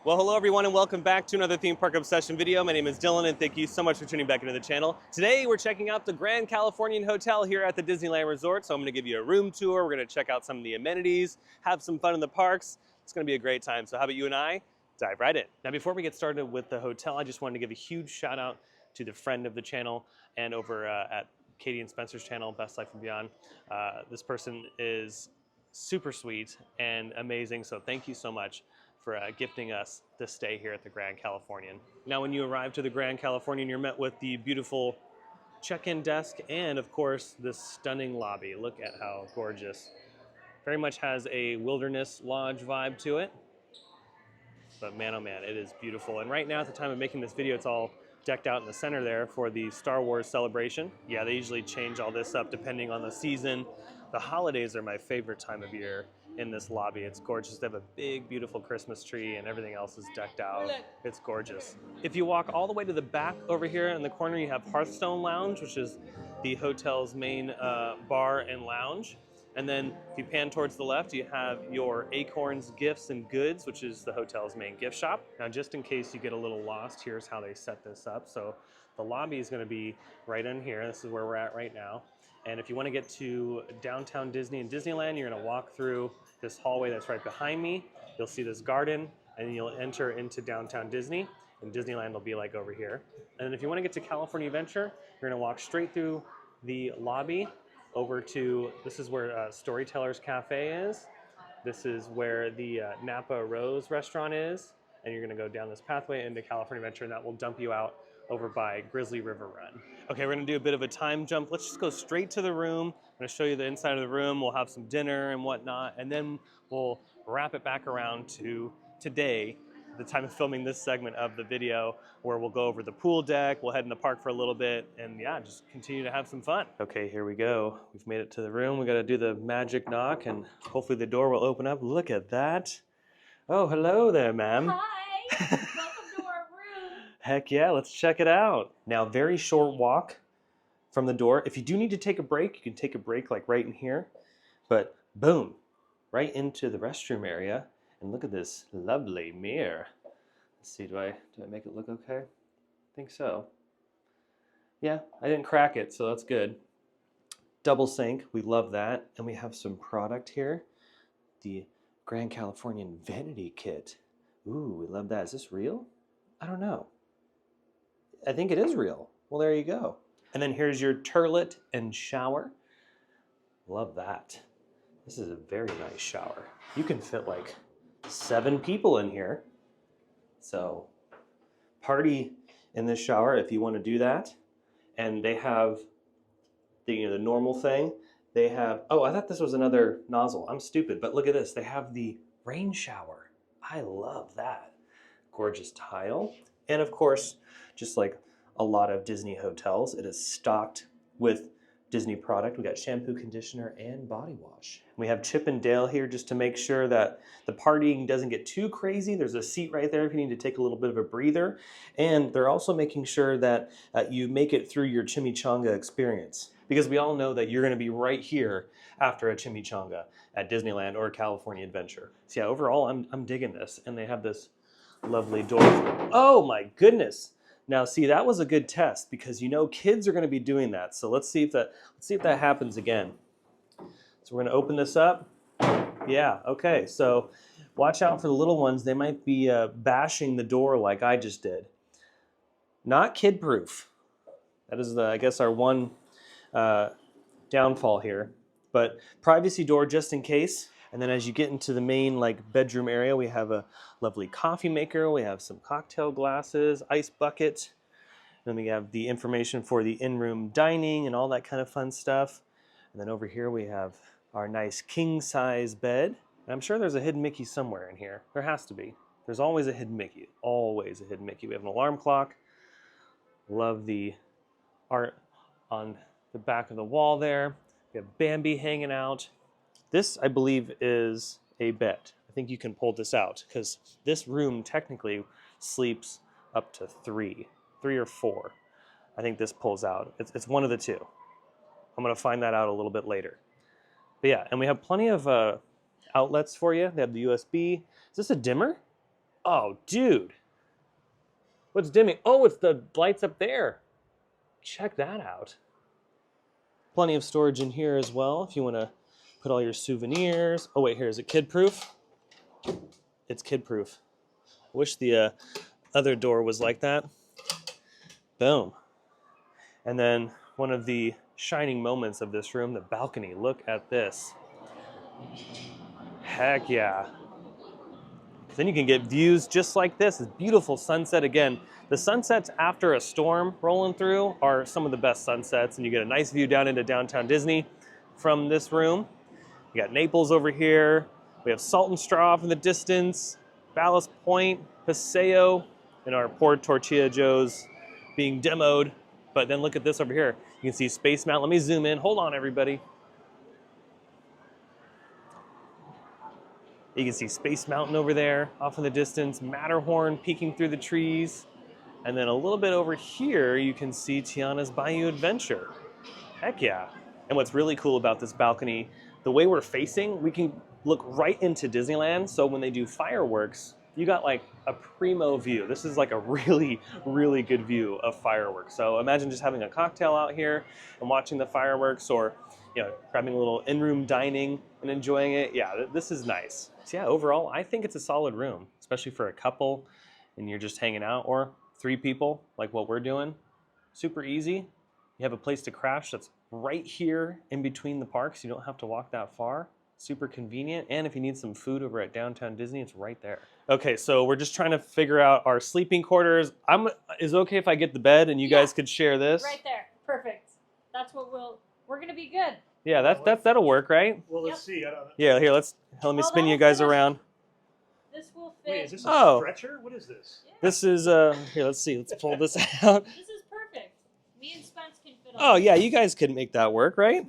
Well, hello everyone and welcome back to another Theme Park Obsession video. My name is Dylan and thank you so much for tuning back into the channel. Today we're checking out the Grand Californian Hotel here at the Disneyland Resort. So I'm gonna give you a room tour. We're gonna check out some of the amenities, have some fun in the parks. It's gonna be a great time. So how about you and I dive right in. Now before we get started with the hotel, I just wanted to give a huge shout out to the friend of the channel and over at Katie and Spencer's channel, Best Life and Beyond. This person is super sweet and amazing. So thank you so much for gifting us this stay here at the Grand Californian. Now when you arrive to the Grand Californian, you're met with the beautiful check-in desk and of course this stunning lobby. Look at how gorgeous. Very much has a wilderness lodge vibe to it. But man, oh man, it is beautiful. And right now at the time of making this video, it's all decked out in the center there for the Star Wars celebration. Yeah, they usually change all this up depending on the season. The holidays are my favorite time of year in this lobby. It's gorgeous. They have a big, beautiful Christmas tree and everything else is decked out. It's gorgeous. If you walk all the way to the back over here in the corner, you have Hearthstone Lounge, which is the hotel's main bar and lounge. And then if you pan towards the left, you have your Acorns Gifts and Goods, which is the hotel's main gift shop. Now, just in case you get a little lost, here's how they set this up. So the lobby is going to be right in here. This is where we're at right now. And if you want to get to downtown Disney and Disneyland, you're going to walk through this hallway that's right behind me. You'll see this garden, and you'll enter into downtown Disney. And Disneyland will be like over here. And then if you want to get to California Adventure, you're going to walk straight through the lobby over to, this is where Storytellers Cafe is. This is where the Napa Rose restaurant is. And you're gonna go down this pathway into California Adventure and that will dump you out over by Grizzly River Run. Okay, we're gonna do a bit of a time jump. Let's just go straight to the room. I'm gonna show you the inside of the room. We'll have some dinner and whatnot. And then we'll wrap it back around to today, the time of filming this segment of the video, where we'll go over the pool deck, we'll head in the park for a little bit, and yeah, just continue to have some fun. Okay, here we go. We've made it to the room. We gotta do the magic knock, and hopefully the door will open up. Look at that. Oh, hello there, ma'am. Hi, welcome to our room. Heck yeah, let's check it out. Now, very short walk from the door. If you do need to take a break, you can take a break like right in here, but boom, right into the restroom area. And look at this lovely mirror. Let's see, do I make it look okay? I think so. Yeah, I didn't crack it, so that's good. Double sink, we love that. And we have some product here. The Grand Californian Vanity Kit. Ooh, we love that. Is this real? I don't know. I think it is real. Well, there you go. And then here's your turlet and shower. Love that. This is a very nice shower. You can fit like 7 people in here. So party in this shower if you want to do that. And they have the normal thing. They have, oh, I thought this was another nozzle. I'm stupid, but look at this. They have the rain shower. I love that. Gorgeous tile. And of course, just like a lot of Disney hotels, it is stocked with Disney product. We got shampoo, conditioner, and body wash. We have Chip and Dale here just to make sure that the partying doesn't get too crazy. There's a seat right there if you need to take a little bit of a breather. And they're also making sure that you make it through your chimichanga experience, because we all know that you're gonna be right here after a chimichanga at Disneyland or California Adventure. So yeah, overall, I'm digging this. And they have this lovely door. Oh my goodness. Now, see, that was a good test because kids are going to be doing that. So let's see if that happens again. So we're going to open this up. Yeah, okay. So watch out for the little ones. They might be bashing the door like I just did. Not kid-proof. That is, I guess, our one downfall here. But privacy door just in case. And then as you get into the main bedroom area, we have a lovely coffee maker. We have some cocktail glasses, ice bucket. Then we have the information for the in-room dining and all that kind of fun stuff. And then over here we have our nice king-size bed. And I'm sure there's a hidden Mickey somewhere in here. There has to be. There's always a hidden Mickey. Always a hidden Mickey. We have an alarm clock. Love the art on the back of the wall there. We have Bambi hanging out. This, I believe, is a bed. I think you can pull this out because this room technically sleeps up to 3 or 4. I think this pulls out. It's one of the two. I'm going to find that out a little bit later. But yeah, and we have plenty of outlets for you. They have the USB. Is this a dimmer? Oh, dude. What's dimming? Oh, it's the lights up there. Check that out. Plenty of storage in here as well if you want to put all your souvenirs. Oh, wait, here. Is it kid-proof? It's kid-proof. I wish the other door was like that. Boom. And then one of the shining moments of this room, the balcony. Look at this. Heck yeah. Then you can get views just like this. It's beautiful sunset again. The sunsets after a storm rolling through are some of the best sunsets, and you get a nice view down into downtown Disney from this room. You got Naples over here. We have Salt and Straw off in the distance, Ballast Point, Paseo, and our poor Tortilla Joe's being demoed. But then look at this over here. You can see Space Mountain. Let me zoom in. Hold on, everybody. You can see Space Mountain over there, off in the distance, Matterhorn peeking through the trees. And then a little bit over here, you can see Tiana's Bayou Adventure. Heck yeah. And what's really cool about this balcony, the way we're facing, we can look right into Disneyland. So when they do fireworks, you got like a primo view. This is like a really, really good view of fireworks. So imagine just having a cocktail out here and watching the fireworks, or grabbing a little in-room dining and enjoying it. Yeah, this is nice. So yeah, overall, I think it's a solid room, especially for a couple and you're just hanging out, or 3 people like what we're doing. Super easy. You have a place to crash that's right here in between the parks. You don't have to walk that far. Super convenient. And if you need some food over at Downtown Disney, it's right there. Okay, so we're just trying to figure out our sleeping quarters. Is it okay if I get the bed and you guys could share this? Right there. Perfect. That's what we're gonna be good. Yeah, that'll work, right? Well, let's see. I don't know. Yeah, here, let me spin you guys around. This will fit. Wait, is this a stretcher? What is this? Yeah. This is here, let's see. Let's pull this out. This is perfect. Me and Spence can fit on. Oh, yeah, you guys could make that work, right?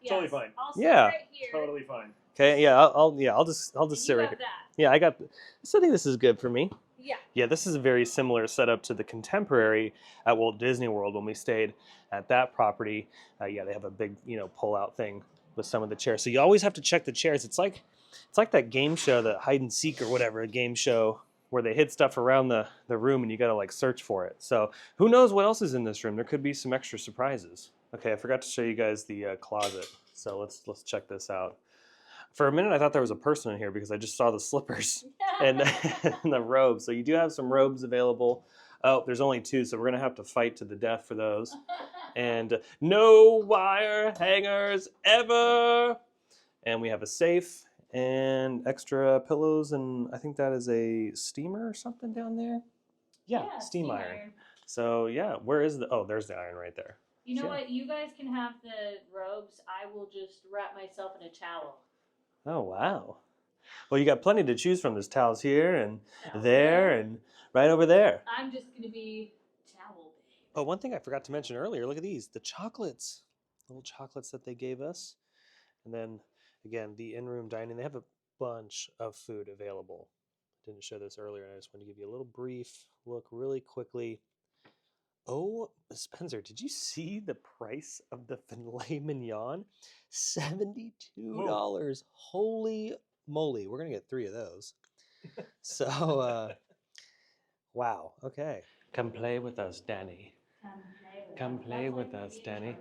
Totally fine. I'll sit Yeah. right here. Totally fine. Okay, yeah, I'll just sit right have here. that. Yeah, I still think this is good for me. Yeah. Yeah, this is a very similar setup to the Contemporary at Walt Disney World when we stayed at that property. Yeah, they have a big, pull-out thing with some of the chairs. So you always have to check the chairs. It's like that game show, the hide and seek or whatever, a game show where they hid stuff around the room and you got to like search for it. So who knows what else is in this room? There could be some extra surprises. Okay, I forgot to show you guys the closet. So let's check this out. For a minute, I thought there was a person in here because I just saw the slippers and the robes. So you do have some robes available. Oh, there's only 2, so we're going to have to fight to the death for those. And no wire hangers ever. And we have a safe and extra pillows, and I think that is a steamer or something down there. Yeah, steam iron. So yeah, where is there's the iron right there. You know what? You guys can have the robes. I will just wrap myself in a towel. Oh, wow. Well, you got plenty to choose from. There's towels here and there and right over there. I'm just going to be towel babe. Oh, one thing I forgot to mention earlier, look at these, the chocolates. Little chocolates that they gave us. And then, again, the in-room dining. They have a bunch of food available. I didn't show this earlier, and I just wanted to give you a little brief look really quickly. Oh, Spencer, did you see the price of the filet mignon? $72. Whoa. Holy moly. We're going to get 3 of those. So, wow. Okay. Come play with us, Danny. Come play with us, Danny.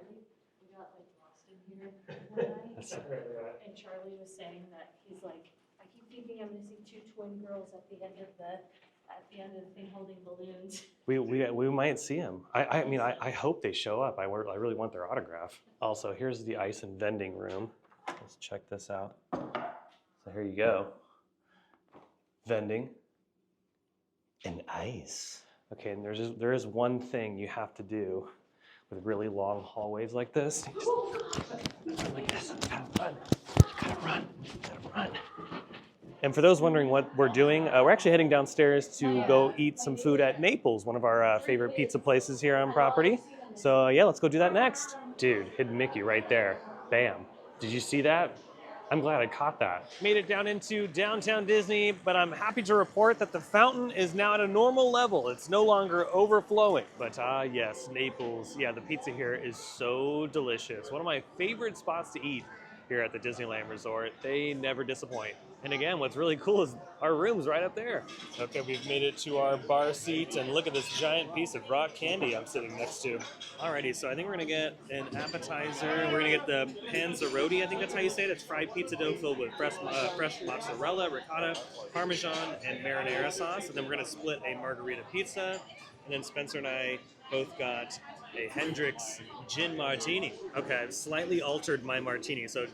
We got like lost in here one night, and Charlie was saying that he's like, I keep thinking I'm going to see 2 twin girls at the end of the thing holding balloons. We might see them. I mean, I hope they show up. I really want their autograph. Also, here's the ice and vending room. Let's check this out. So here you go. Vending and ice. Okay, and there is one thing you have to do with really long hallways like this. Like this. Have fun. You gotta run. And for those wondering what we're doing, we're actually heading downstairs to go eat some food at Naples, one of our favorite pizza places here on property. So yeah, let's go do that next. Dude, hidden Mickey right there. Bam. Did you see that? I'm glad I caught that. Made it down into downtown Disney, but I'm happy to report that the fountain is now at a normal level. It's no longer overflowing. But yes, Naples. Yeah, the pizza here is so delicious. One of my favorite spots to eat here at the Disneyland Resort. They never disappoint. And again, what's really cool is our room's right up there. Okay, we've made it to our bar seat, and look at this giant piece of rock candy I'm sitting next to. Alrighty, so I think we're gonna get an appetizer. We're gonna get the panzerotti, I think that's how you say it. It's fried pizza dough filled with fresh mozzarella, ricotta, parmesan, and marinara sauce. And then we're gonna split a margarita pizza. And then Spencer and I both got a Hendrick's gin martini. Okay, I've slightly altered my martini. So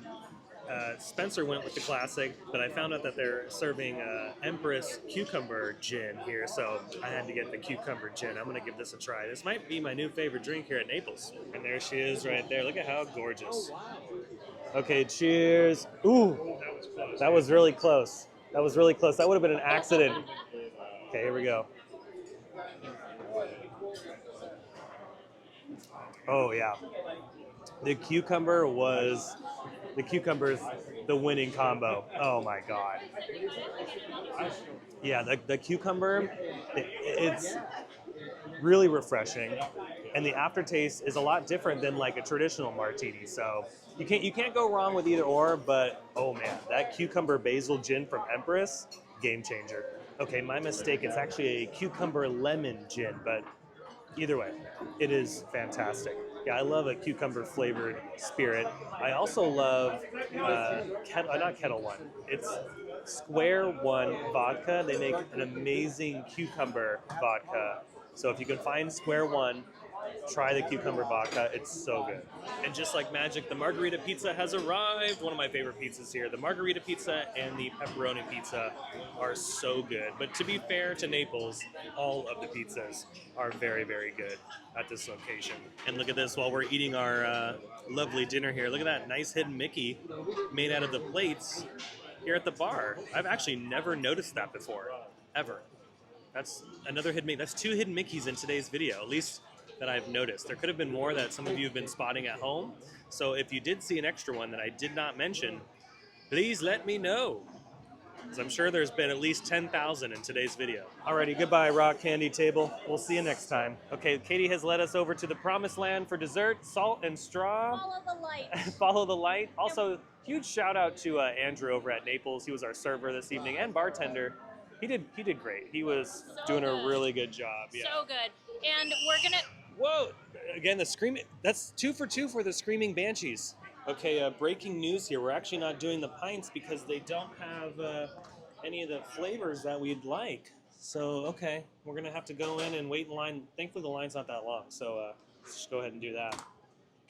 Spencer went with the classic, but I found out that they're serving Empress cucumber gin here, so I had to get the cucumber gin. I'm gonna give this a try. This might be my new favorite drink here at Naples. And there she is right there. Look at how gorgeous. Okay, cheers. Ooh, that was really close. That was really close. That would have been an accident. Okay, here we go. Oh yeah. The cucumber's the winning combo. Oh my god. Yeah, the cucumber, it's really refreshing, and the aftertaste is a lot different than like a traditional martini. So you can't go wrong with either or. But oh man, that cucumber basil gin from Empress, game changer. Okay, my mistake. It's actually a cucumber lemon gin, but either way, it is fantastic. Yeah, I love a cucumber flavored spirit. I also love not Kettle One. It's Square One vodka. They make an amazing cucumber vodka. So if you can find Square One, try the cucumber vodka. It's so good. And just like magic, the margarita pizza has arrived. One of my favorite pizzas here. The margarita pizza and the pepperoni pizza are so good. But to be fair to Naples, all of the pizzas are very, very good at this location. And look at this while we're eating our lovely dinner here. Look at that nice hidden Mickey made out of the plates here at the bar. I've actually never noticed that before, ever. That's another hidden Mickey. That's 2 hidden Mickeys in today's video, at least that I've noticed. There could have been more that some of you have been spotting at home. So if you did see an extra one that I did not mention, please let me know, because I'm sure there's been at least 10,000 in today's video. Alrighty, goodbye rock candy table. We'll see you next time. Okay, Katie has led us over to the promised land for dessert, salt and straw. Follow the light. Follow the light. Also, huge shout out to Andrew over at Naples. He was our server this evening and bartender. He did great. He was doing a really good job. Yeah. So good. And we're gonna. Whoa! Again, the screaming. That's 2 for 2 for the screaming banshees. Okay, breaking news here. We're actually not doing the pints because they don't have any of the flavors that we'd like. So, okay, we're gonna have to go in and wait in line. Thankfully, the line's not that long, so let's just go ahead and do that.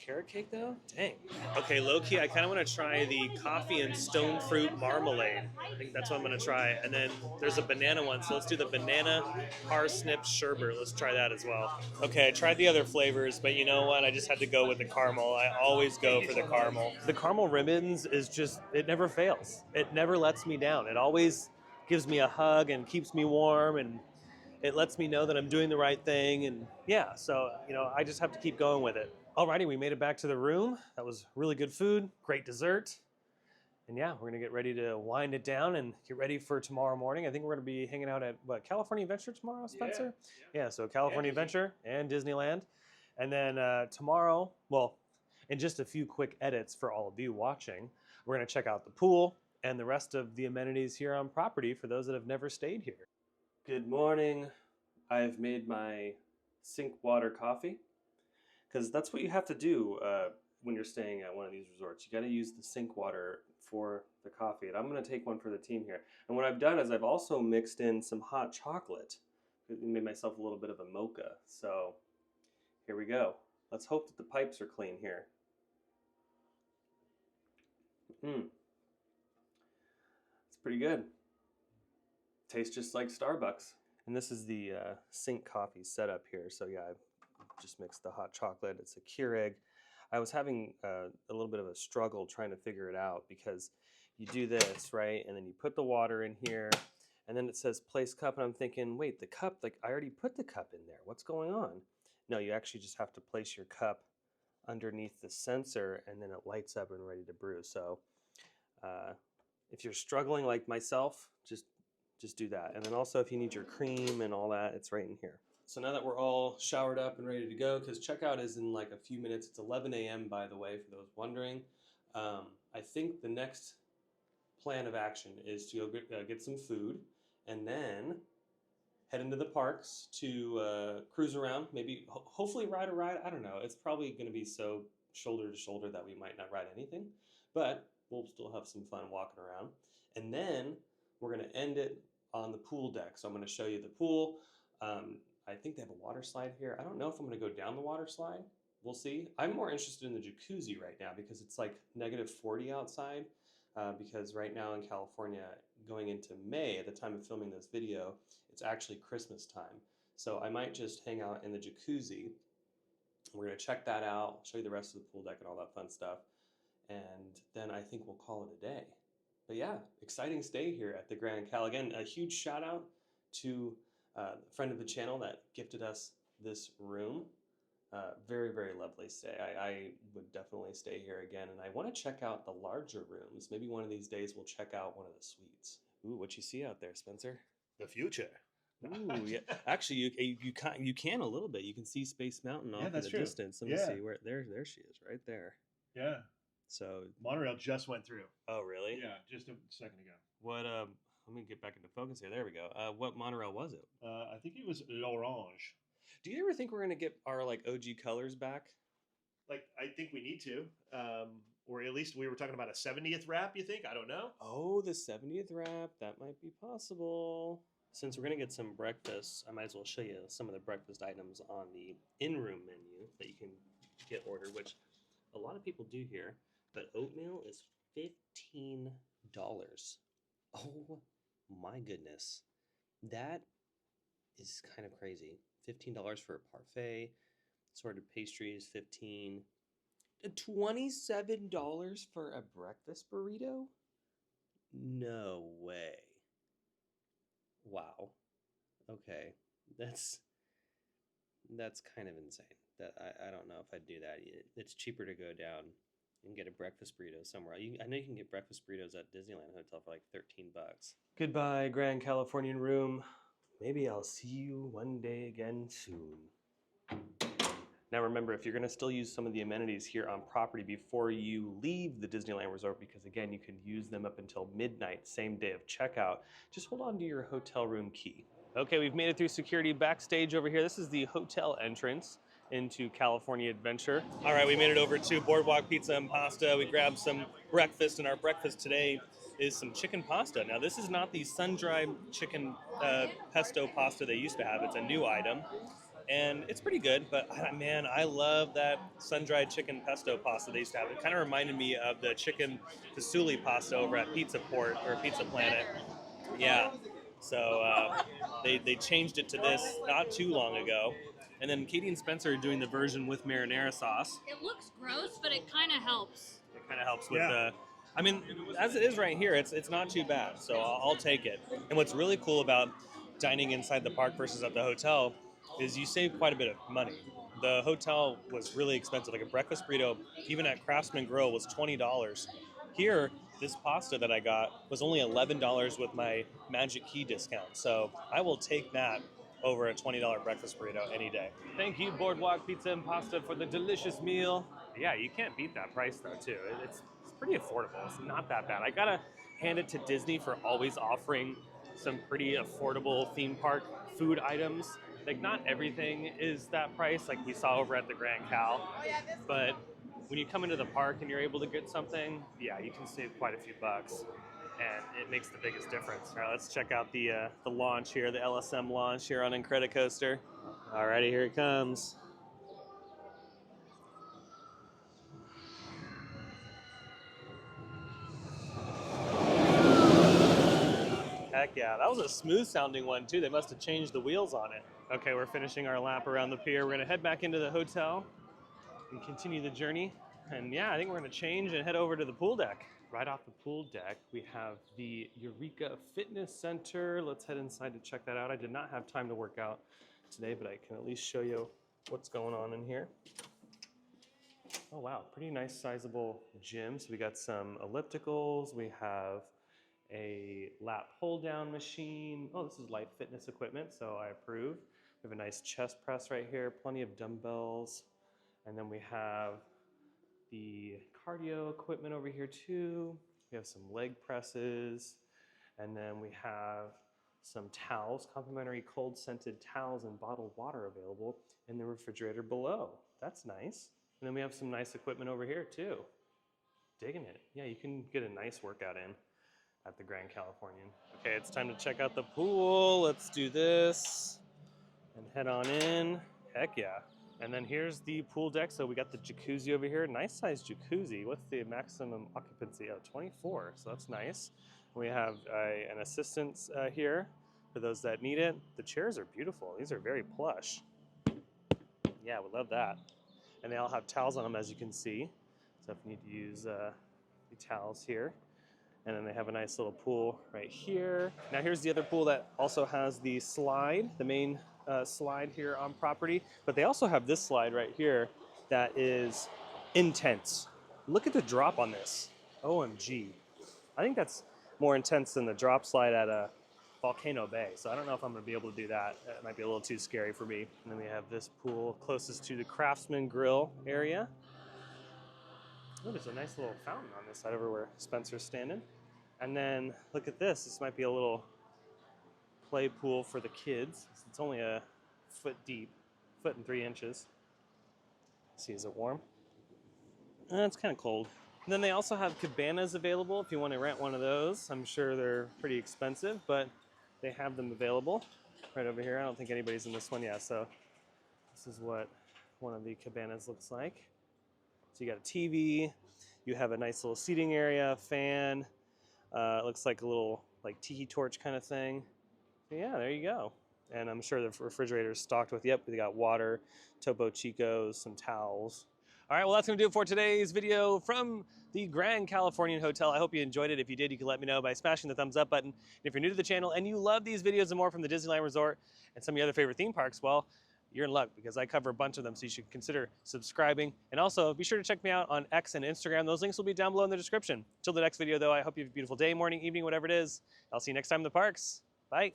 Carrot cake though? Dang. Okay, low-key, I kind of want to try the coffee and stone fruit marmalade. I think that's what I'm going to try. And then there's a banana one, so let's do the banana parsnip sherbet. Let's try that as well. Okay, I tried the other flavors, but you know what? I just had to go with the caramel. I always go for the caramel. The caramel ribbons is just, it never fails. It never lets me down. It always gives me a hug and keeps me warm, and it lets me know that I'm doing the right thing. And yeah, so, you know, I just have to keep going with it. Alrighty, we made it back to the room. That was really good food, great dessert. And yeah, we're gonna get ready to wind it down and get ready for tomorrow morning. I think we're gonna be hanging out at, what, California Adventure tomorrow, Spencer? Yeah, so California Adventure and Disneyland. And then tomorrow, well, in just a few quick edits for all of you watching, we're gonna check out the pool and the rest of the amenities here on property for those that have never stayed here. Good morning. I've made my sink water coffee, because that's what you have to do when you're staying at one of these resorts. You got to use the sink water for the coffee. And I'm going to take one for the team here. And what I've done is I've also mixed in some hot chocolate. Made myself a little bit of a mocha. So here we go. Let's hope that the pipes are clean here. It's pretty good. Tastes just like Starbucks. And this is the sink coffee setup here. So yeah, I've just mixed the hot chocolate. It's a Keurig. I was having a little bit of a struggle trying to figure it out, because you do this, right? And then you put the water in here, and then it says place cup, and I'm thinking, wait, the cup, like I already put the cup in there. What's going on? No, you actually just have to place your cup underneath the sensor, and then it lights up and ready to brew. So if you're struggling like myself, just do that. And then also if you need your cream and all that, it's right in here. So now that we're all showered up and ready to go, because checkout is in like a few minutes. It's 11 a.m. by the way, for those wondering. I think the next plan of action is to go get some food and then head into the parks to cruise around, maybe hopefully ride a ride. I don't know. It's probably going to be so shoulder to shoulder that we might not ride anything, but we'll still have some fun walking around. And then we're going to end it on the pool deck. So I'm going to show you the pool. I think they have a water slide here. I don't know if I'm going to go down the water slide. We'll see. I'm more interested in the jacuzzi right now because it's like -40 outside. Because right now in California, going into May, at the time of filming this video, it's actually Christmas time. So I might just hang out in the jacuzzi. We're going to check that out, show you the rest of the pool deck and all that fun stuff. And then I think we'll call it a day. But yeah, exciting stay here at the Grand Cal. Again, a huge shout out to a friend of the channel that gifted us this room. Very, very lovely stay. I would definitely stay here again, and I want to check out the larger rooms. Maybe one of these days we'll check out one of the suites. Ooh, what you see out there, Spencer? The future. Ooh, yeah. Actually, you can a little bit. You can see Space Mountain off in the distance. Let me see where there she is, right there. Yeah. So monorail just went through. Oh, really? Yeah, just a second ago. What? Let me get back into focus here. There we go. What monorail was it? I think it was l'Orange. Do you ever think we're gonna get our like OG colors back? Like, I think we need to, or at least we were talking about a 70th wrap. You think? I don't know. Oh, the 70th wrap. That might be possible. Since we're gonna get some breakfast, I might as well show you some of the breakfast items on the in-room menu that you can get ordered, which a lot of people do here. But oatmeal is $15. Oh my goodness, that is kind of crazy. $15 for a parfait, assorted pastries, $15. $27 for a breakfast burrito? No way. Wow. Okay, that's kind of insane. That I don't know if I'd do that. It's cheaper to go down and get a breakfast burrito somewhere. I know you can get breakfast burritos at Disneyland Hotel for like $13. Goodbye, Grand Californian room. Maybe I'll see you one day again soon. Now remember, if you're going to still use some of the amenities here on property before you leave the Disneyland Resort, because again, you can use them up until midnight, same day of checkout, just hold on to your hotel room key. Okay, we've made it through security backstage over here. This is the hotel entrance into California Adventure. All right, we made it over to Boardwalk Pizza and Pasta. We grabbed some breakfast, and our breakfast today is some chicken pasta. Now, this is not the sun-dried chicken pesto pasta they used to have. It's a new item, and it's pretty good, but man, I love that sun-dried chicken pesto pasta they used to have. It kind of reminded me of the chicken fusilli pasta over at Pizza Port, or Pizza Planet. Yeah, so they changed it to this not too long ago. And then Katie and Spencer are doing the version with marinara sauce. It looks gross, but it kind of helps. It kind of helps with the... I mean, as it is right here, it's not too bad, so I'll take it. And what's really cool about dining inside the park versus at the hotel is you save quite a bit of money. The hotel was really expensive. Like a breakfast burrito, even at Craftsman Grill, was $20. Here, this pasta that I got was only $11 with my Magic Key discount. So I will take that over a $20 breakfast burrito any day. Thank you, Boardwalk Pizza and Pasta, for the delicious meal. Yeah, you can't beat that price though, too. It's pretty affordable. It's not that bad. I gotta hand it to Disney for always offering some pretty affordable theme park food items. Like, not everything is that price, like we saw over at the Grand Cal, but when you come into the park and you're able to get something, yeah, you can save quite a few bucks, and it makes the biggest difference. All right, let's check out the launch here, the LSM launch here on Incredicoaster. Alrighty, here it comes. Heck yeah, that was a smooth sounding one too. They must have changed the wheels on it. Okay, we're finishing our lap around the pier. We're gonna head back into the hotel and continue the journey. And yeah, I think we're gonna change and head over to the pool deck. Right off the pool deck, we have the Eureka Fitness Center. Let's head inside to check that out. I did not have time to work out today, but I can at least show you what's going on in here. Oh wow, pretty nice sizable gym. So we got some ellipticals, we have a lap pull down machine. Oh, this is light fitness equipment, so I approve. We have a nice chest press right here, plenty of dumbbells. And then we have the cardio equipment over here too. We have some leg presses, and then we have some towels, complimentary cold scented towels and bottled water available in the refrigerator below. That's nice. And then we have some nice equipment over here too. Digging it. Yeah, you can get a nice workout in at the Grand Californian. Okay, it's time to check out the pool. Let's do this and head on in. Heck yeah. And then here's the pool deck. So we got the jacuzzi over here. Nice size jacuzzi. What's the maximum occupancy? Oh, 24. So that's nice. We have an assistance here for those that need it. The chairs are beautiful. These are very plush. Yeah, we love that. And they all have towels on them, as you can see. So if you need to use the towels here. And then they have a nice little pool right here. Now here's the other pool that also has the slide, the main slide here on property. But they also have this slide right here that is intense. Look at the drop on this. OMG. I think that's more intense than the drop slide at a Volcano Bay. So I don't know if I'm gonna be able to do that. It might be a little too scary for me. And then we have this pool closest to the Craftsman Grill area. Oh, there's a nice little fountain on this side over where Spencer's standing. And then look at this. This might be a little play pool for the kids. It's only a foot deep, 1.3 inches. Let's see, is it warm? It's kind of cold. And then they also have cabanas available if you want to rent one of those. I'm sure they're pretty expensive, but they have them available right over here. I don't think anybody's in this one yet, so this is what one of the cabanas looks like. So you got a TV, you have a nice little seating area, fan. It looks like a little like tiki torch kind of thing. So yeah, there you go. And I'm sure the refrigerator is stocked with, yep, we got water, Topo Chicos, some towels. All right, well, that's gonna do it for today's video from the Grand Californian Hotel. I hope you enjoyed it. If you did, you can let me know by smashing the thumbs up button. And if you're new to the channel and you love these videos and more from the Disneyland Resort and some of your other favorite theme parks, well, you're in luck because I cover a bunch of them, so you should consider subscribing. And also, be sure to check me out on X and Instagram. Those links will be down below in the description. Till the next video, though, I hope you have a beautiful day, morning, evening, whatever it is. I'll see you next time in the parks. Bye.